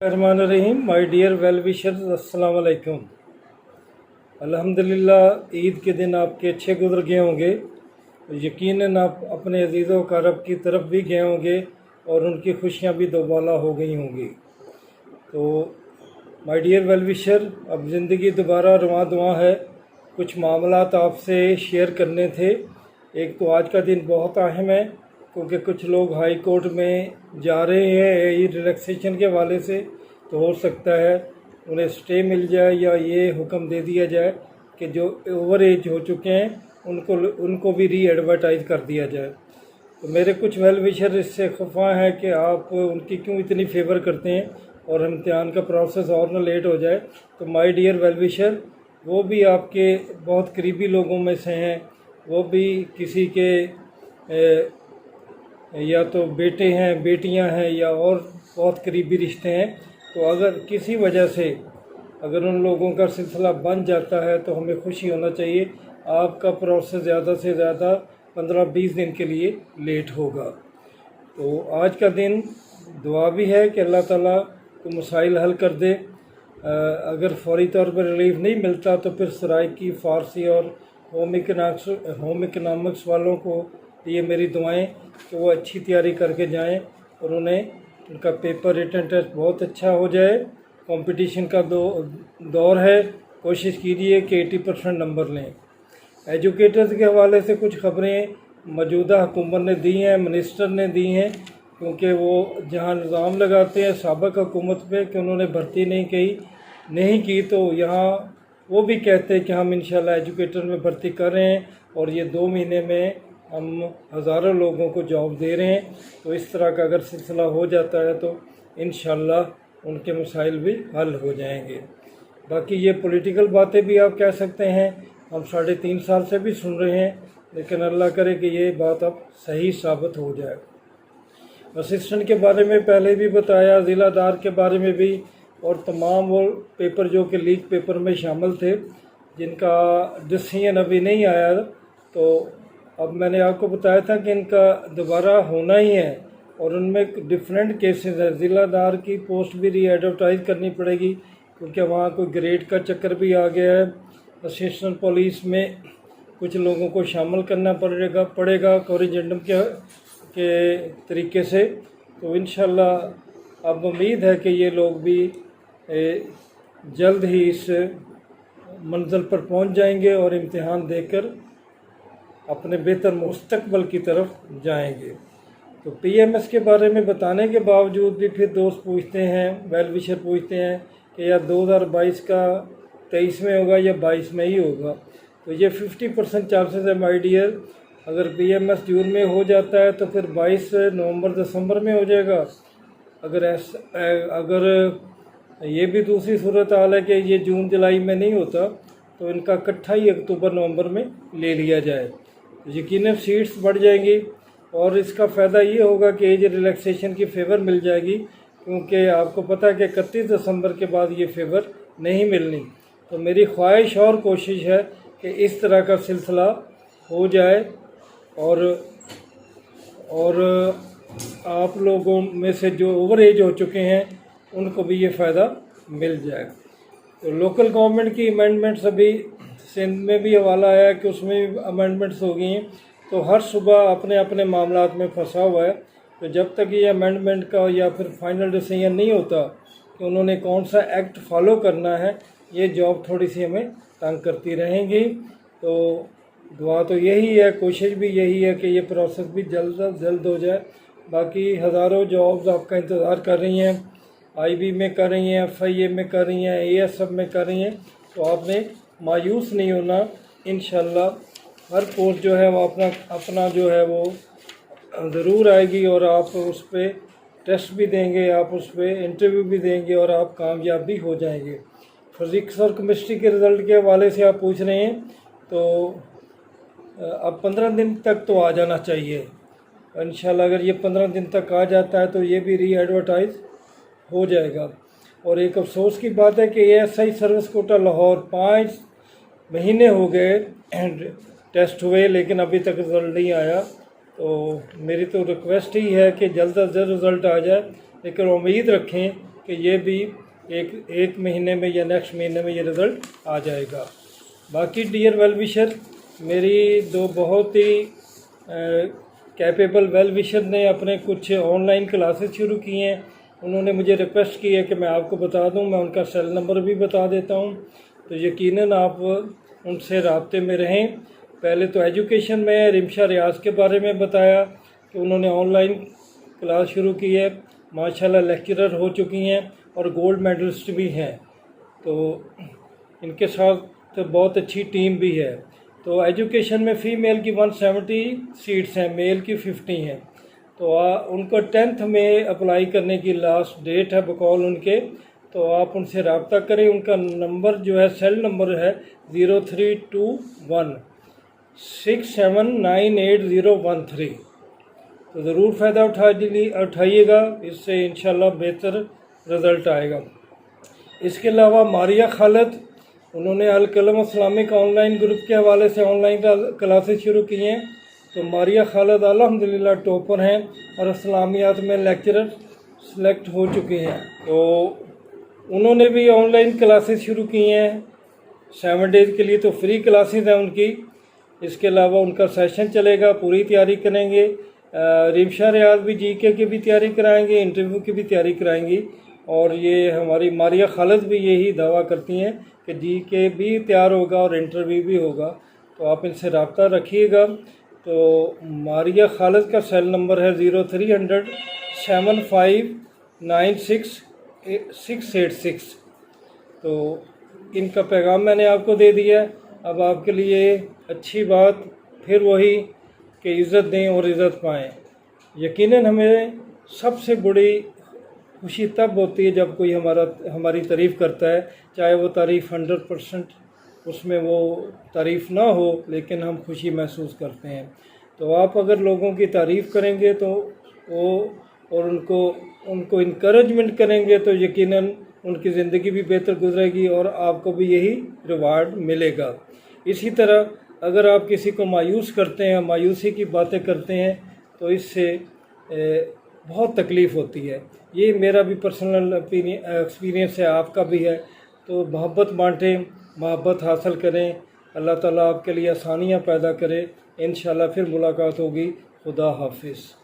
Rahman my dear well wishers, अस्सलाम वालेकुम। अल्हम्दुलिल्लाह ईद के दिन आपके अच्छे गुजर गए होंगे। यकीनन आप अपने अजीज़ व क़रब की तरफ भी गए होंगे और उनकी खुशियाँ भी दोबाला हो गई होंगी। तो माय डियर वेल विशर, अब ज़िंदगी दोबारा रवां दुआ है। कुछ मामलात आपसे शेयर करने थे। एक तो आज का दिन बहुत अहम है क्योंकि कुछ लोग हाई कोर्ट में जा रहे हैं ये रिलैक्सेशन के हवाले से, तो हो सकता है उन्हें स्टे मिल जाए या ये हुक्म दे दिया जाए कि जो ओवर एज हो चुके हैं उनको भी री एडवर्टाइज़ कर दिया जाए। तो मेरे कुछ वेल विशर इससे खफा हैं कि आप उनकी क्यों इतनी फेवर करते हैं और इम्तिहान का प्रोसेस और न लेट हो जाए। तो माय डियर वेल विशर, वो भी आपके बहुत करीबी लोगों में से हैं, वो भी किसी के या तो बेटे हैं, बेटियां हैं या और बहुत करीबी रिश्ते हैं। तो अगर किसी वजह से अगर उन लोगों का सिलसिला बन जाता है तो हमें खुशी होना चाहिए। आपका प्रोसेस ज़्यादा से ज़्यादा 15-20 दिन के लिए लेट होगा। तो आज का दिन दुआ भी है कि अल्लाह ताला को मसाइल हल कर दे। अगर फौरी तौर पर रिलीफ नहीं मिलता तो फिर सराइकी, फ़ारसी और होम इकनॉमिक्स वालों को ये मेरी दुआएं कि वो अच्छी तैयारी करके जाएं और उनका पेपर रिटन टेस्ट बहुत अच्छा हो जाए। कंपटीशन का दौर है, कोशिश कीजिए कि 80% नंबर लें। एजुकेटर्स के हवाले से कुछ खबरें मौजूदा हुकूमत ने दी हैं, मिनिस्टर ने दी हैं, क्योंकि वो जहां इल्ज़ाम लगाते हैं साबिक़ हुकूमत पे कि उन्होंने भर्ती नहीं की, तो यहाँ वो भी कहते हैं कि हम इंशाल्लाह एजुकेटर में भर्ती कर रहे हैं और ये 2 महीने में हम हज़ारों लोगों को जॉब दे रहे हैं। तो इस तरह का अगर सिलसिला हो जाता है तो इंशाल्लाह उनके मसाइल भी हल हो जाएंगे। बाकी ये पॉलिटिकल बातें भी आप कह सकते हैं, हम 3.5 साल से भी सुन रहे हैं, लेकिन अल्लाह करे कि ये बात अब सही साबित हो जाए। असिस्टेंट के बारे में पहले भी बताया, ज़िलादार के बारे में भी, और तमाम वो पेपर जो कि लीक पेपर में शामिल थे जिनका डिसीजन अभी नहीं आया। तो अब मैंने आपको बताया था कि इनका दोबारा होना ही है और उनमें डिफरेंट केसेस है। ज़िलादार की पोस्ट भी री एडवर्टाइज़ करनी पड़ेगी क्योंकि वहाँ कोई ग्रेड का चक्कर भी आ गया है। असिस्टेंट पुलिस में कुछ लोगों को शामिल करना पड़ेगा कोरिजेंडम के तरीके से। तो इंशाल्लाह अब उम्मीद है कि ये लोग भी जल्द ही इस मंजिल पर पहुंच जाएंगे और इम्तिहान देकर अपने बेहतर मुस्तकबल की तरफ जाएंगे। तो पीएमएस के बारे में बताने के बावजूद भी फिर दोस्त पूछते हैं, वेल विशर पूछते हैं कि यार 2022 का 23 में होगा या 22 में ही होगा। तो ये 50% चांसेस है माय डियर। अगर पीएमएस जून में हो जाता है तो फिर 22 नवंबर-दिसंबर में हो जाएगा। अगर ये भी दूसरी सूरत हाल है कि ये जून जुलाई में नहीं होता तो इनका इकट्ठा ही अक्टूबर-नवंबर में ले लिया जाए। यकीनन सीट्स बढ़ जाएंगी और इसका फ़ायदा ये होगा कि एज रिलैक्सेशन की फेवर मिल जाएगी, क्योंकि आपको पता है कि 31 दिसंबर के बाद ये फेवर नहीं मिलनी। तो मेरी ख्वाहिश और कोशिश है कि इस तरह का सिलसिला हो जाए और आप लोगों में से जो ओवर एज हो चुके हैं उनको भी ये फ़ायदा मिल जाए। तो लोकल गवर्नमेंट की अमेंडमेंट्स अभी सिंध में भी हवाला आया कि उसमें भी अमेंडमेंट्स हो गई हैं। तो हर सुबह अपने अपने मामलात में फंसा हुआ है। तो जब तक ये अमेंडमेंट का या फिर फाइनल डिसीजन नहीं होता कि उन्होंने कौन सा एक्ट फॉलो करना है, ये जॉब थोड़ी सी हमें तंग करती रहेंगी। तो दुआ तो यही है, कोशिश भी यही है कि ये प्रोसेस भी जल्द हो जाए। बाकी हज़ारों जॉब्स आपका इंतज़ार कर रही हैं, आईबी में कर रही हैं, एफआईए में कर रही हैं, एएसएफ में कर रही हैं। तो आपने मायूस नहीं होना। इंशाल्लाह हर पोस्ट जो है वो अपना जो है वो ज़रूर आएगी और आप उस पर टेस्ट भी देंगे, आप उस पर इंटरव्यू भी देंगे और आप कामयाब भी हो जाएंगे। फिज़िक्स और केमिस्ट्री के रिज़ल्ट के हवाले से आप पूछ रहे हैं, तो अब 15 दिन तक तो आ जाना चाहिए इंशाल्लाह। अगर ये 15 दिन तक आ जाता है तो ये भी री एडवर्टाइज़ हो जाएगा। और एक अफसोस की बात है कि एएसआई सर्विस कोटा लाहौर 5 महीने हो गए टेस्ट हुए, लेकिन अभी तक रिज़ल्ट नहीं आया। तो मेरी तो रिक्वेस्ट ही है कि जल्द अज जल्द रिज़ल्ट आ जाए, लेकिन उम्मीद रखें کہ یہ بھی ایک مہینے میں یا نیکسٹ مہینے میں یہ رزلٹ آ جائے گا۔ باقی ڈیئر ویل وشر، میری دو بہت ہی کیپیبل ویل وشر نے اپنے کچھ آن لائن کلاسز شروع کی ہیں۔ انہوں نے مجھے ریکویسٹ کی ہے کہ میں آپ کو بتا دوں، میں ان کا سیل نمبر بھی بتا دیتا ہوں، تو یقیناً آپ ان سے رابطے میں رہیں۔ پہلے تو ایجوکیشن میں رمشا ریاض کے بارے میں بتایا کہ انہوں نے آن لائن کلاس شروع کی ہے، ماشاءاللہ لیکچرر ہو چکی ہیں اور گولڈ میڈلسٹ بھی ہیں، تو ان کے ساتھ بہت اچھی ٹیم بھی ہے۔ تو ایجوکیشن میں فیمیل کی 170 سیٹس ہیں، میل کی 50 ہیں، تو ان کو 10th میں اپلائی کرنے کی لاسٹ ڈیٹ ہے بقول ان کے، تو آپ ان سے رابطہ کریں۔ ان کا نمبر جو ہے سیل نمبر ہے 0321 6798 تو ضرور فائدہ اٹھائیے گا، اس سے انشاءاللہ بہتر رزلٹ آئے گا۔ اس کے علاوہ ماریہ خالد، انہوں نے القلم اسلامک آن لائن گروپ کے حوالے سے آن لائن کلاسز شروع کی ہیں، تو ماریہ خالد الحمدللہ ٹاپر ہیں اور اسلامیات میں لیکچرر سلیکٹ ہو چکے ہیں، تو انہوں نے بھی آن لائن کلاسز شروع کی ہیں 7 ڈیز کے لیے، تو فری کلاسز ہیں ان کی۔ اس کے علاوہ ان کا سیشن چلے گا، پوری تیاری کریں گے۔ رمشا ریاض بھی جی کے بھی تیاری کرائیں گے، انٹرویو کی بھی تیاری کرائیں گی، اور یہ ہماری ماریہ خالد بھی یہی دعویٰ کرتی ہیں کہ جی کے بھی تیار ہوگا اور انٹرویو بھی ہوگا، تو آپ ان سے رابطہ رکھیے گا۔ تو ماریہ خالد کا سیل نمبر ہے 0300 7596 686، تو ان کا پیغام میں نے آپ کو دے دیا۔ اب آپ کے لیے اچھی بات پھر وہی کہ عزت دیں اور عزت پائیں۔ یقیناً ہمیں سب سے بڑی خوشی تب ہوتی ہے جب کوئی ہماری تعریف کرتا ہے، چاہے وہ تعریف 100% اس میں وہ تعریف نہ ہو، لیکن ہم خوشی محسوس کرتے ہیں۔ تو آپ اگر لوگوں کی تعریف کریں گے تو وہ اور ان کو انکریجمنٹ کریں گے تو یقیناً ان کی زندگی بھی بہتر گزرے گی اور آپ کو بھی یہی ریوارڈ ملے گا۔ اسی طرح اگر آپ کسی کو مایوس کرتے ہیں، مایوسی کی باتیں کرتے ہیں، تو اس سے بہت تکلیف ہوتی ہے۔ یہ میرا بھی پرسنل ایکسپیرینس ہے، آپ کا بھی ہے، تو محبت بانٹیں، محبت حاصل کریں، اللہ تعالیٰ آپ کے لیے آسانیاں پیدا کرے۔ انشاءاللہ پھر ملاقات ہوگی۔ خدا حافظ۔